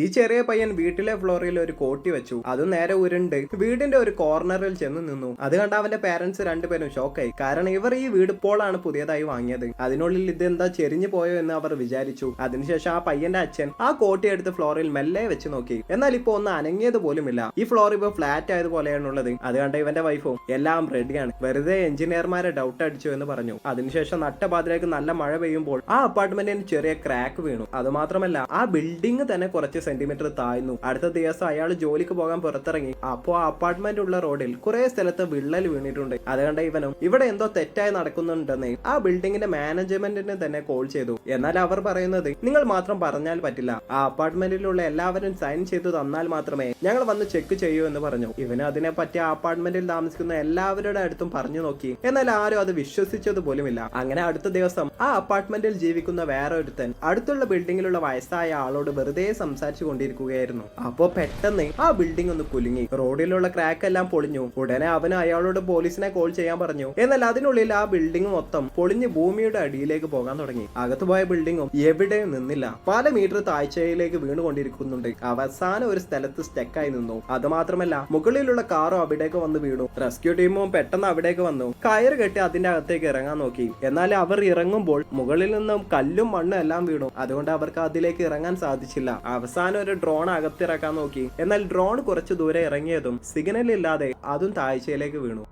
ഈ ചെറിയ പയ്യൻ വീട്ടിലെ ഫ്ലോറിൽ ഒരു കോട്ടി വെച്ചു. അതും നേരെ ഉരുണ്ട് വീടിന്റെ ഒരു കോർണറിൽ ചെന്ന് നിന്നു. അത് കണ്ട അവന്റെ പാരന്റ്സ് രണ്ടുപേരും ഷോക്കായി. കാരണം ഇവർ ഈ വീട് ഇപ്പോഴാണ് പുതിയതായി വാങ്ങിയത്. അതിനുള്ളിൽ ഇതെന്താ ചെരിഞ്ഞു പോയോ എന്ന് അവർ വിചാരിച്ചു. അതിനുശേഷം ആ പയ്യന്റെ അച്ഛൻ ആ കോട്ടി എടുത്ത് ഫ്ലോറിൽ മെല്ലെ വെച്ച് നോക്കി. എന്നാൽ ഇപ്പൊ ഒന്ന് അനങ്ങിയത് പോലുമില്ല. ഈ ഫ്ലോർ ഇപ്പൊ ഫ്ലാറ്റ് ആയതുപോലെയാണുള്ളത്. അത് കണ്ട ഇവന്റെ വൈഫും എല്ലാം റെഡിയാണ്, വെറുതെ എഞ്ചിനീയർമാരെ ഡൗട്ട് അടിച്ചു എന്ന് പറഞ്ഞു. അതിനുശേഷം നട്ടപാതിലേക്ക് നല്ല മഴ പെയ്യുമ്പോൾ ആ അപ്പാർട്ട്മെന്റിന് ചെറിയ ക്രാക്ക് വീണു. അത് മാത്രമല്ല ആ ബിൽഡിംഗ് തന്നെ കുറച്ച് സെന്റിമീറ്റർ താഴ്ന്നു. അടുത്ത ദിവസം അയാൾ ജോലിക്ക് പോകാൻ പുറത്തിറങ്ങി. അപ്പോ ആ അപ്പാർട്ട്മെന്റ് ഉള്ള റോഡിൽ കുറെ സ്ഥലത്ത് വിള്ളൽ വീണിട്ടുണ്ട്. അതുകൊണ്ട് ഇവനും ഇവിടെ എന്തോ തെറ്റായി നടക്കുന്നുണ്ടെന്ന് ആ ബിൽഡിങ്ങിന്റെ മാനേജ്മെന്റിന് തന്നെ കോൾ ചെയ്തു. എന്നാൽ അവർ പറയുന്നത് നിങ്ങൾ മാത്രം പറഞ്ഞാൽ പറ്റില്ല, ആ അപ്പാർട്ട്മെന്റിലുള്ള എല്ലാവരും സൈൻ ചെയ്തു തന്നാൽ മാത്രമേ ഞങ്ങൾ വന്ന് ചെക്ക് ചെയ്യൂ എന്ന് പറഞ്ഞു. ഇവന് അതിനെ പറ്റി ആ അപ്പാർട്ട്മെന്റിൽ താമസിക്കുന്ന എല്ലാവരുടെ അടുത്തും പറഞ്ഞു നോക്കി. എന്നാൽ ആരും അത് വിശ്വസിച്ചത് പോലുമില്ല. അങ്ങനെ അടുത്ത ദിവസം ആ അപ്പാർട്ട്മെന്റിൽ ജീവിക്കുന്ന വേറെ ഒരുത്തൻ അടുത്തുള്ള ബിൽഡിങ്ങിലുള്ള വയസ്സായ ആളോട് വെറുതെ സംസാരിച്ചു കൊണ്ടിരിക്കുകയായിരുന്നു. അപ്പോ പെട്ടെന്ന് ആ ബിൽഡിംഗ് ഒന്ന് കുലുങ്ങി. റോഡിലുള്ള ക്രാക്ക് എല്ലാം പൊളിഞ്ഞു. ഉടനെ അവന് അയാളോട് പോലീസിനെ കോൾ ചെയ്യാൻ പറഞ്ഞു. എന്നാൽ അതിനുള്ളിൽ ആ ബിൽഡിംഗ് മൊത്തം പൊളിഞ്ഞ് ഭൂമിയുടെ അടിയിലേക്ക് പോകാൻ തുടങ്ങി. അകത്ത് പോയ ബിൽഡിംഗും എവിടെയും നിന്നില്ല, പല മീറ്റർ താഴ്ചയിലേക്ക് വീണുകൊണ്ടിരിക്കുന്നുണ്ട്. അവസാനം ഒരു സ്ഥലത്ത് സ്റ്റക്കായി നിന്നു. അത് മാത്രമല്ല മുകളിലുള്ള കാറും അവിടേക്ക് വന്ന് വീണു. റെസ്ക്യൂ ടീമും പെട്ടെന്ന് അവിടേക്ക് വന്നു. കയറ് കെട്ടി അതിന്റെ അകത്തേക്ക് ഇറങ്ങാൻ നോക്കി. എന്നാൽ അവർ ഇറങ്ങുമ്പോൾ മുകളിൽ നിന്നും കല്ലും മണ്ണും എല്ലാം വീണു. അതുകൊണ്ട് അവർക്ക് അതിലേക്ക് ഇറങ്ങാൻ സാധിച്ചില്ല. അവസാനം ഒരു ഡ്രോൺ അകത്തിറക്കാൻ നോക്കി. എന്നാൽ ഡ്രോൺ കുറച്ചു ദൂരെ ഇറങ്ങിയതും സിഗ്നൽ ഇല്ലാതെ അതും താഴ്ചയിലേക്ക് വീണു.